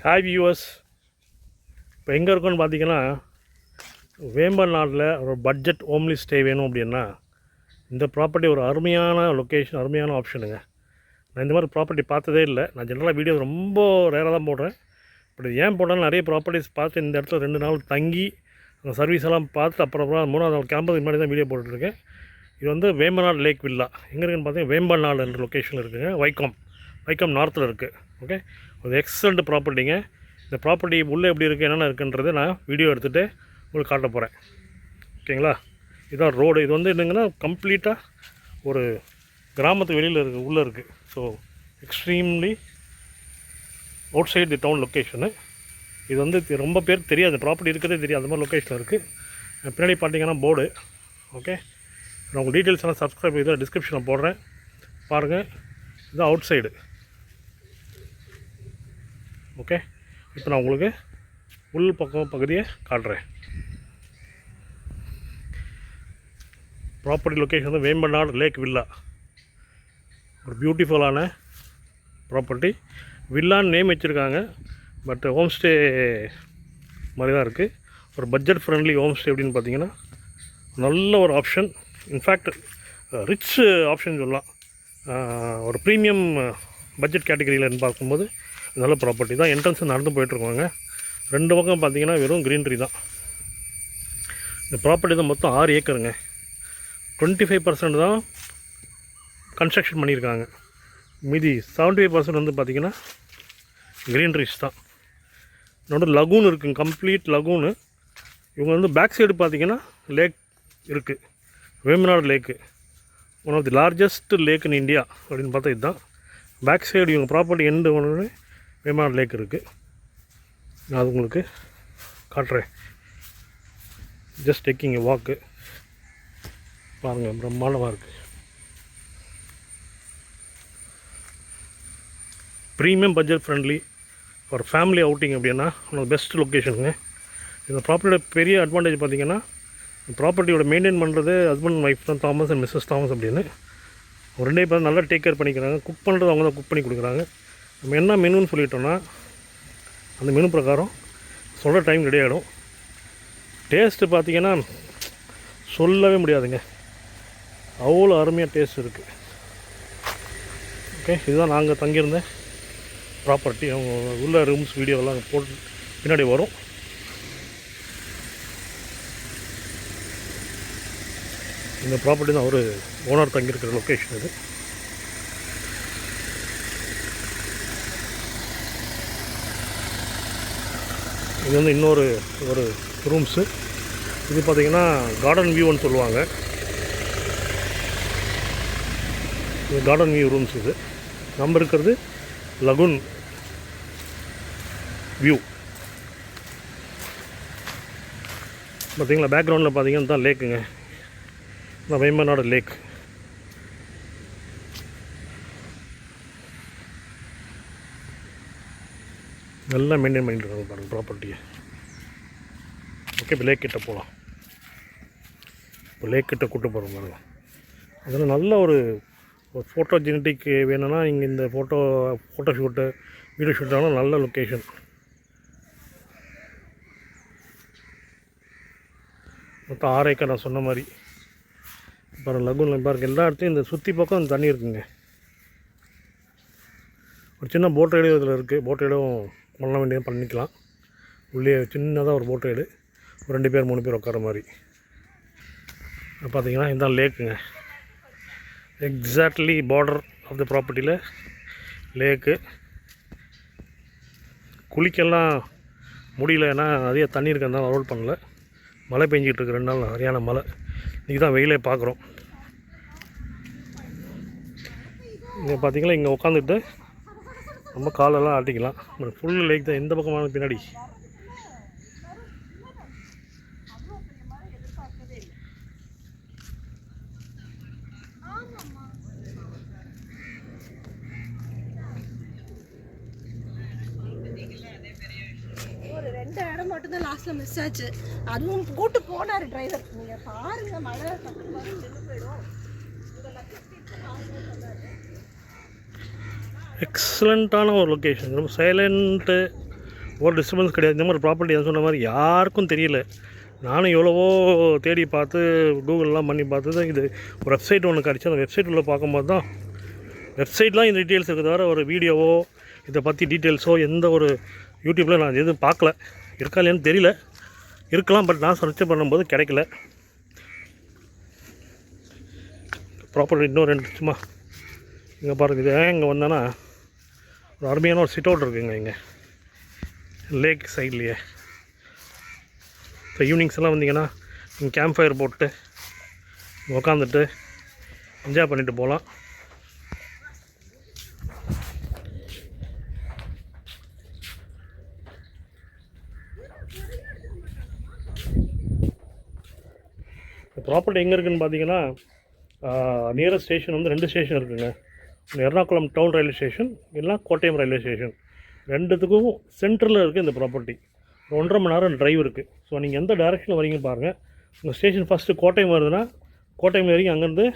Hi viewers. இப்போ எங்கே இருக்கோன்னு பார்த்தீங்கன்னா, வேம்பநாட்டில் ஒரு பட்ஜெட் ஹோம்லி ஸ்டே வேணும் அப்படின்னா இந்த ப்ராப்பர்ட்டி ஒரு அருமையான லொக்கேஷன், அருமையான ஆப்ஷனுங்க. நான் இந்த மாதிரி ப்ராப்பர்ட்டி பார்த்ததே இல்லை. நான் ஜென்ரலாக வீடியோ ரொம்ப ரேராக தான் போடுறேன். பட் ஏன் போட்டாலும் நிறைய ப்ராப்பர்ட்டிஸ் பார்த்து இந்த இடத்துல 2 நாள் தங்கி அந்த சர்வீஸ் எல்லாம் பார்த்து அப்புறம் 3ஆவது நாள் கிளம்புறதுக்கு முன்னாடி தான் வீடியோ போட்டுருக்கேன். இது வந்து வேம்பநாடு லேக் வில்லா எங்கே இருக்குன்னு பார்த்தீங்கன்னா வேம்பநாடு என்ற லொக்கேஷனில் இருக்குதுங்க. வைக்கம் நார்த்தில் இருக்குது. ஓகே, ஒரு எக்ஸலண்ட் ப்ராப்பர்ட்டிங்க. இந்த ப்ராப்பர்ட்டி உள்ளே எப்படி இருக்குது, என்னென்ன இருக்குன்றதை நான் வீடியோ எடுத்துகிட்டு உங்களுக்கு காட்ட போகிறேன். ஓகேங்களா, இதுதான் ரோடு. இது வந்து என்னங்கன்னா கம்ப்ளீட்டாக ஒரு கிராமத்துக்கு வெளியில் இருக்குது, உள்ளே இருக்குது. ஸோ எக்ஸ்ட்ரீம்லி அவுட் சைட் தி டவுன் லொக்கேஷனு. இது வந்து ரொம்ப பேருக்கு தெரியாது, ப்ராப்பர்ட்டி இருக்கிறதே தெரியாது, அந்த மாதிரி லொக்கேஷனில் இருக்குது. பின்னாடி பார்த்தீங்கன்னா போர்டு. ஓகே, நான் உங்கள் டீட்டெயில்ஸ் எல்லாம் சப்ஸ்கிரைப் இதில் டிஸ்கிரிப்ஷனில் போடுறேன், பாருங்கள். இதுதான் அவுட் சைடு. ஓகே, இப்போ நான் உங்களுக்கு உள் பக்கம் பகுதியை காட்டுறேன். ப்ராப்பர்ட்டி லொக்கேஷன் வந்து வேம்பநாடு லேக் வில்லா. ஒரு பியூட்டிஃபுல்லான ப்ராப்பர்ட்டி. வில்லான்னு நேம் வச்சுருக்காங்க, பட் ஹோம் ஸ்டே மாதிரி தான் இருக்குது. ஒரு பட்ஜெட் ஃப்ரெண்ட்லி ஹோம் ஸ்டே அப்படின்னு பார்த்தீங்கன்னா நல்ல ஒரு ஆப்ஷன். இன்ஃபேக்ட் ரிச் ஆப்ஷன் சொல்லலாம். ஒரு ப்ரீமியம் பட்ஜெட் கேட்டகரியில்னு பார்க்கும்போது நல்ல ப்ராப்பர்ட்டி தான். என்ட்ரன்ஸ் நடந்து போயிட்டுருக்கோங்க. 2 பக்கம் பார்த்தீங்கன்னா வெறும் க்ரீனரி தான். இந்த ப்ராப்பர்ட்டி தான் மொத்தம் 6 ஏக்கருங்க. 25% தான் கன்ஸ்ட்ரக்ஷன் பண்ணியிருக்காங்க. மீதி 75% வந்து பார்த்திங்கன்னா க்ரீனரிஸ் தான். இன்னொரு லகூன் இருக்குங்க, கம்ப்ளீட் லகூனு. இவங்க வந்து பேக் சைடு பார்த்திங்கன்னா லேக் இருக்குது, Vembanad lake. One of the largest lake in India அப்படின்னு பார்த்தா இதுதான். பேக் சைடு இவங்க ப்ராப்பர்ட்டி எண்டு ஒன்று வேம்பநாடு லேக் இருக்குது. நான் அது உங்களுக்கு காட்டுறேன். ஜஸ்ட் டேக்கிங் எ வாக்கு. பாருங்கள், பிரம்மாண்டமாக இருக்குது. ப்ரீமியம் பட்ஜெட் ஃப்ரெண்ட்லி ஒரு ஃபேமிலி அவுட்டிங் அப்படின்னா ஒன்று பெஸ்ட் லொக்கேஷனுங்க. இந்த ப்ராப்பர்ட்டியோட பெரிய அட்வான்டேஜ் பார்த்திங்கன்னா, ப்ராப்பர்ட்டியோட மெயின்டைன் பண்ணுறது ஹஸ்பண்ட் அண்ட் ஒய்ஃப் தான், தாமஸ் அண்ட் மிஸ்ஸஸ் தாமஸ் அப்படின்னு. ஒரு 2 பேர் நல்லா டேக் கேர் பண்ணிக்கிறாங்க. குக் பண்ணுறது அவங்க தான் குக் பண்ணி கொடுக்குறாங்க. நம்ம என்ன மெனுன்னு சொல்லிட்டோன்னா அந்த மெனு பிரகாரம் சொல்கிற டைம் ரெடி ஆகிடும். டேஸ்ட்டு பார்த்திங்கன்னா சொல்லவே முடியாதுங்க, அவ்வளோ அருமையாக டேஸ்ட் இருக்குது. ஓகே, இதுதான் நாங்கள் தங்கியிருந்தேன் ப்ராப்பர்ட்டி. அவங்க உள்ள ரூம்ஸ் வீடியோலாம் போட்டு பின்னாடி வரும். இந்த ப்ராப்பர்ட்டி தான் ஒரு ஓனர் தங்கியிருக்கிற லொக்கேஷன் இது. இது வந்து இன்னொரு ஒரு ரூம்ஸு. இது பார்த்திங்கன்னா கார்டன் வியூன்னு சொல்லுவாங்க. இது கார்டன் வியூ ரூம்ஸ். இது நம்ம இருக்கிறது லகுன் வியூ. பார்த்திங்களா, பேக்ரவுண்டில் பார்த்திங்கன்னா தான் லேக்குங்க, இந்த வேம்பநாடு லேக். நல்லா மெயின்டைன் பண்ணிட்டு இருக்காங்க பாருங்கள் ப்ராப்பர்ட்டியை. ஓகே, இப்போ லேக் கிட்ட போகலாம். இப்போ லேக் கிட்ட கூப்பிட்டு போகிறோம் பாருங்க. அதில் நல்ல ஒரு ஃபோட்டோ ஜெனட்டிக் வேணும்னா இங்கே இந்த ஃபோட்டோ ஷூட்டு, வீடியோ ஷூட்டாலும் நல்ல லொக்கேஷன். மொத்தம் 6 ஏக்கர் நான் சொன்ன மாதிரி. பாருங்கள், லகுனில் பாருங்கள், எல்லா இடத்துலையும் இந்த சுற்றி பக்கம் தண்ணி இருக்குங்க. ஒரு சின்ன போட் ரைடு இதில் இருக்குது. போட் ரைடும் பண்ண வேண்டியது பண்ணிக்கலாம். உள்ளே சின்னதாக ஒரு போட் ரைடு, ஒரு 2 பேர் 3 பேர் உட்கார மாதிரி. பார்த்தீங்கன்னா இதுதான் லேக்குங்க. எக்ஸாக்ட்லி பார்டர் ஆஃப் த ப்ராப்பர்ட்டியில் லேக்கு. குளிக்கெல்லாம் முடியல, ஏன்னா நிறைய தண்ணி இருக்கிறதுனால அலோட் பண்ணல. மழை பெஞ்சிக்கிட்டு இருக்கு 2 நாள் சரியான மழை. இன்றைக்கி தான் வெயிலே பார்க்குறோம். இங்கே பார்த்தீங்களா, இங்கே உட்காந்துட்டு நம்ம காலெல்லாம் ஆட்டிக்கலாம். ஃபுல் லேக் தான். எந்த பக்கமான பின்னாடி ஒரு 2 இடம் மட்டும் தான் லாஸ்ட்ல மிஸ் ஆச்சு. அதுவும் கூட்டு போனாரு டிரைவர். நீங்க பாருங்க, மழை டக்குனு வந்து நின்று போயிடும். எக்ஸலண்ட்டான ஒரு லொக்கேஷன். ரொம்ப சைலண்ட்டு, ஒரு டிஸ்டர்பன்ஸ் கிடையாது. இந்த மாதிரி ப்ராப்பர்ட்டி சொன்ன மாதிரி யாருக்கும் தெரியல. நானும் எவ்வளவோ தேடி பார்த்து கூகுள்லாம் பண்ணி பார்த்தது. இது ஒரு வெப்சைட் ஒன்று கிடச்சி அந்த வெப்சைட் உள்ள பார்க்கும்போது தான் வெப்சைட்லாம் இந்த டீட்டெயில்ஸ் இருக்குது. தவிர ஒரு வீடியோவோ இதை பற்றி டீட்டெயில்ஸோ எந்த ஒரு யூடியூப்பில் நான் எதுவும் பார்க்கல. இருக்கா இல்லையான்னு தெரியல, இருக்கலாம். பட் நான் சர்ச் பண்ணும்போது கிடைக்கல. ப்ராப்பர்ட்டி இன்னும் 2 சும்மா இங்கே பாருங்கள். இது இங்கே வந்தோன்னா ஒரு அருமையான ஒரு சிட் அவுட் இருக்குங்க இங்கே லேக் சைட்லேயே. இப்போ ஈவினிங்ஸ் எல்லாம் வந்தீங்கன்னா இங்கே கேம்ப் ஃபயர் போட்டு உக்காந்துட்டு என்ஜாய் பண்ணிட்டு போகலாம். ப்ராப்பர்ட்டி எங்கே இருக்குதுன்னு பார்த்தீங்கன்னா நியரஸ்ட் ஸ்டேஷன் வந்து 2 ஸ்டேஷன் இருக்குதுங்க. எர்ணாகுளம் டவுன் ரயில்வே ஸ்டேஷன் இல்லைனா கோட்டயம் ரயில்வே ஸ்டேஷன். 2த்துக்கும் சென்டரில் இருக்குது இந்த ப்ராப்பர்ட்டி. 1.5 மணி நேரம் ட்ரைவ் இருக்குது. ஸோ நீங்கள் எந்த டைரெக்ஷனில் வரீங்கன்னு பாருங்கள். உங்கள் ஸ்டேஷன் ஃபஸ்ட்டு கோட்டயம் வருதுன்னா கோட்டயம் வரைக்கும் அங்கேருந்து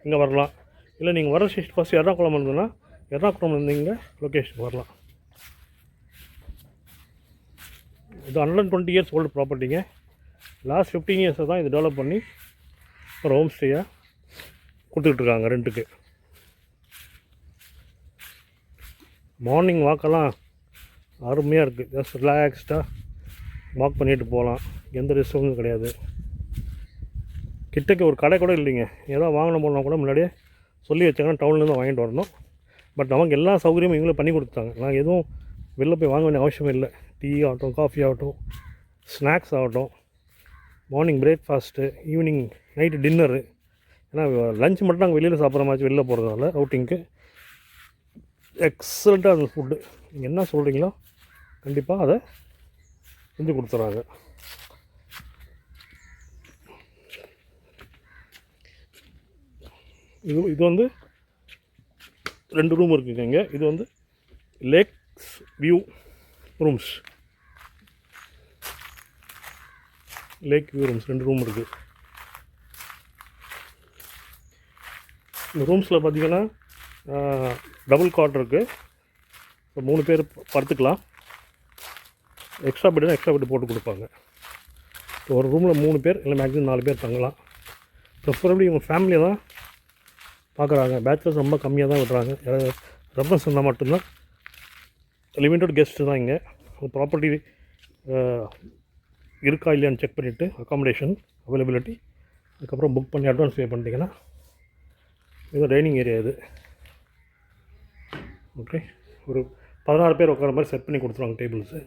இங்கே வரலாம். இல்லை நீங்கள் வர ஸ்டேஷன் ஃபஸ்ட்டு எர்ணாகுளம் இருந்ததுன்னா எர்ணாகுளம் வந்து இங்கே லொக்கேஷன் வரலாம். இது 120 இயர்ஸ் ஓல்டு ப்ராப்பர்ட்டிங்க. லாஸ்ட் 15 இயர்ஸை தான் இது டெவலப் பண்ணி ஒரு ஹோம் ஸ்டேயாக கொடுத்துட்ருக்காங்க ரெண்ட்டுக்கு. மார்னிங் வாக்கெல்லாம் அருமையாக இருக்குது. ஜஸ்ட் ரிலாக்ஸ்டாக வாக் பண்ணிட்டு போகலாம். எந்த டிஸ்டர்பன்ஸும் கிடையாது. கிட்டக்கு ஒரு கடை கூட இல்லைங்க. ஏதாவது வாங்கணும் போனால் கூட முன்னாடியே சொல்லி வச்சாங்கன்னா டவுன்லேருந்து வாங்கிட்டு வரணும். பட் நமக்கு எல்லா சௌகரியமும் இவங்களும் பண்ணி கொடுத்தாங்க. நான் எதுவும் வெளில போய் வாங்க வேண்டிய அவசியமே இல்லை. டீ ஆகட்டும், காஃபி ஆகட்டும், ஸ்நாக்ஸ் ஆகட்டும், morning breakfast, evening night dinner. ஏன்னா லஞ்ச் மட்டும் நாங்கள் வெளியில் சாப்பிட்ற மாதிரி வெளில போகிறதுனால அவுட்டிங்க்கு எக்ஸலண்ட்டாக அந்த ஃபுட்டு. நீங்கள் என்ன சொல்கிறீங்களோ கண்டிப்பாக அதை செஞ்சு கொடுத்துட்றாங்க. இது வந்து 2 ரூம் இருக்குங்க இங்கே. இது வந்து lakhs view rooms. Lake view rooms 2 room இருக்குது. இந்த ரூம்ஸில் பார்த்தீங்கன்னா டபுள் காட் இருக்குது. ஸோ 3 பேர் படுத்துக்கலாம். எக்ஸ்ட்ரா பெட்டுனா எக்ஸ்ட்ரா பெட்டு போட்டு கொடுப்பாங்க. ஸோ ஒரு ரூமில் 3 பேர் இல்லை மேக்ஸிமம் 4 பேர் தங்கலாம். ப்ரிஃபரபிளி இவங்க ஃபேமிலியை தான் பார்க்குறாங்க. பேச்சுலர்ஸ் ரொம்ப கம்மியாக தான் விடுறாங்க. ரெஃபரன்ஸ் இருந்தால் மட்டும்தான். லிமிட்டட் கெஸ்ட்டு தான் இங்கே. ப்ராப்பர்ட்டி இருக்கா இல்லையான்னு செக் பண்ணிவிட்டு அக்காமடேஷன் அவைலபிலிட்டி அதுக்கப்புறம் புக் பண்ணி அட்வான்ஸ் பே பண்ணிட்டீங்கன்னா இது டைனிங் ஏரியா. இது ஓகே. ஒரு 16 பேர் உட்கார மாதிரி செட் பண்ணி கொடுத்துருவாங்க டேபிள்ஸு.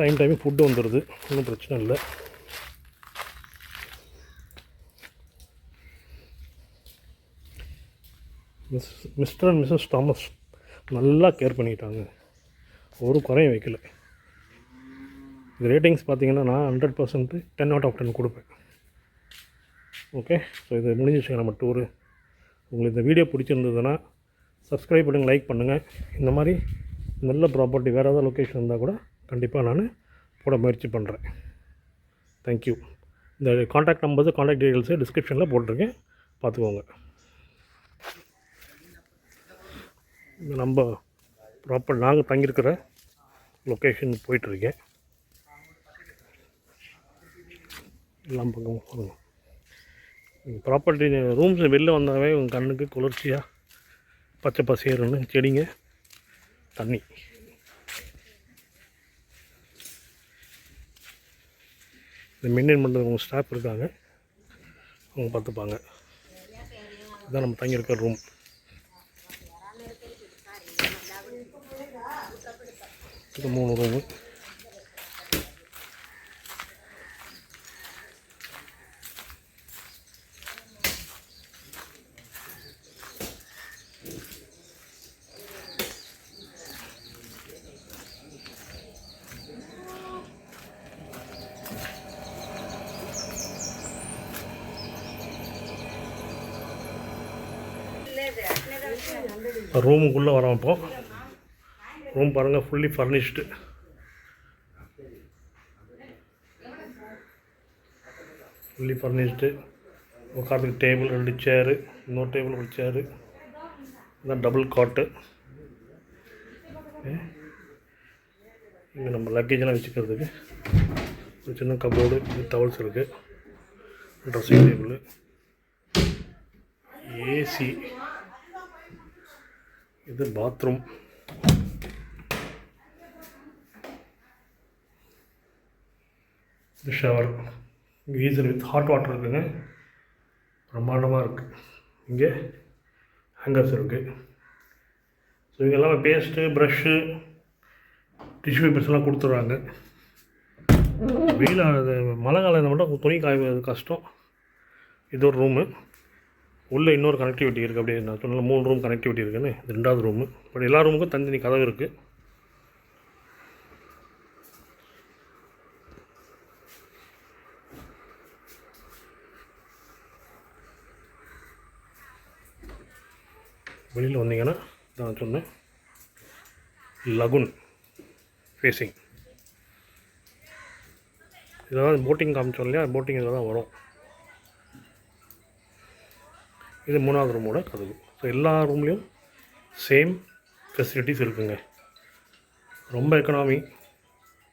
டைம் ஃபுட்டு வந்துடுது, ஒன்றும் பிரச்சனை இல்லை. மிஸ்டர் அண்ட் மிஸ்ஸஸ் தாமஸ் நல்லா கேர் பண்ணிக்கிட்டாங்க. ஒரு குறையும் வைக்கல. இது ரேட்டிங்ஸ் பார்த்தீங்கன்னா நான் 100% 10 out of 10 கொடுப்பேன். ஓகே. ஸோ இது முடிஞ்சிச்சுங்க நம்ம டூரு. உங்களுக்கு இந்த வீடியோ பிடிச்சிருந்ததுன்னா சப்ஸ்கிரைப் பண்ணுங்கள், லைக் பண்ணுங்கள். இந்த மாதிரி நல்ல ப்ராப்பர்ட்டி வேறு ஏதாவது லொக்கேஷன் இருந்தால் கூட கண்டிப்பாக நான் போட முயற்சி பண்ணுறேன். தேங்க்யூ. இந்த காண்டாக்ட் நம்பர்ஸு காண்டாக்ட் டீட்டெயில்ஸு டிஸ்கிரிப்ஷனில் போட்டிருக்கேன், பார்த்துக்கோங்க. நம்ம ப்ராப்பர் நாங்கள் தங்கியிருக்கிற லொக்கேஷன் போயிட்டுருக்கேன். எல்லாம் பக்கம் ப்ராப்பர்ட்டி ரூம்ஸ் வெளில வந்தாவே உங்கள் கண்ணுக்கு குளிர்ச்சியாக பச்சை பசேருன்னு செடிங்க, தண்ணி. இந்த மெயின்டைன் பண்ணுறது உங்கள் ஸ்டாஃப் இருக்காங்க, அவங்க பார்த்துப்பாங்க. இதுதான் நம்ம தங்கியிருக்க ரூம். இது 3 ரூமு. ரூமுக்குள்ளே வரோம். இப்போது ரூம் பாருங்கள், ஃபுல்லி ஃபர்னிஷ்டு. Fully furnished. உட்காந்துக்கு டேபிள், 2 சேரு, இன்னொரு டேபிள், ஒரு சேரு. இதுதான் டபுள் காட்டு. இங்கே நம்ம லக்கேஜெலாம் வச்சுக்கிறதுக்கு ஒரு சின்ன கபோர்டு, டவல்ஸ் இருக்குது, ட்ரெஸ்ஸிங் டேபிள், ஏசி, இது பாத்ரூம், இது shower, geyser with hot water இருக்குங்க, பிரம்மாண்டமாக இருக்குது. இங்கே ஹேங்கர்ஸ் இருக்குது. ஸோ இங்கே எல்லாமே பேஸ்ட்டு, ப்ரஷ்ஷு, டிஷ்யூ பேப்பர்ஸ்லாம் கொடுத்துட்றாங்க. வெயில் மழை காலம் மட்டும் துணி காய்வது கஷ்டம். இது ஒரு ரூமு. உள்ளே இன்னொரு கனெக்டிவிட்டி இருக்குது. அப்படியே நான் சொன்ன 3 ரூம் கனெக்டிவிட்டி இருக்குன்னு, இது 2வது ரூமு. பட் எல்லா ரூமுக்கும் தனித்தனி கதவு இருக்குது. வெளியில் வந்தீங்கன்னா நான் சொன்னேன் லகுன் ஃபேஸிங். இதெல்லாம் போட்டிங் காமிச்சோம் இல்லையா, போட்டிங் இதில் தான் வரும். இது 3வது ரூமோட கதவு. ஸோ எல்லா ரூம்லேயும் சேம் ஃபெசிலிட்டிஸ் இருக்குங்க. ரொம்ப எக்கனாமி,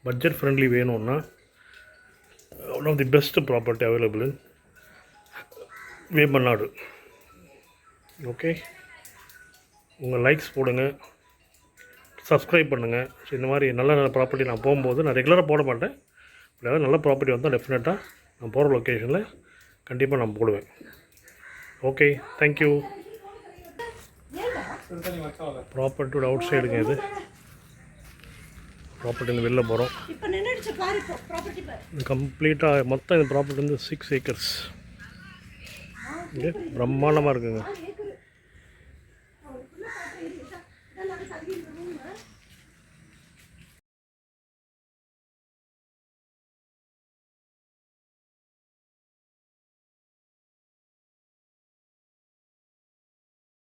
பட்ஜெட் ஃப்ரெண்ட்லி வேணும்னா one of the best property available in Vembanad. Okay, உங்கள் லைக்ஸ் போடுங்க, சப்ஸ்கிரைப் பண்ணுங்கள். ஸோ இந்த மாதிரி நல்ல நல்ல ப்ராப்பர்ட்டி நான் போகும்போது நான் ரெகுலராக போட மாட்டேன். ஏதாவது நல்ல ப்ராப்பர்ட்டி வந்தால் டெஃபினட்டாக நான் போகிற லொக்கேஷனில் கண்டிப்பாக நான் போடுவேன். Okay, thank you. ப்ராப்பர்ட்டியோட அவுட் சைடுங்க இது. ப்ராப்பர்ட்டி வெளில போகிறோம். இப்போ நின்னுடுச்சு பாரு, ப்ராப்பர்ட்டி பாரு. இது கம்ப்ளீட்டாக மொத்தம் இந்த ப்ராப்பர்ட்டி வந்து 6 ஏக்கர்ஸ். இங்கே பிரம்மாண்டமாக இருக்குங்க. ஏக்கர் அவங்களுக்குள்ள பாட்டு ஏரியா தான். இதெல்லாம் தள்ளி இந்த ரூம்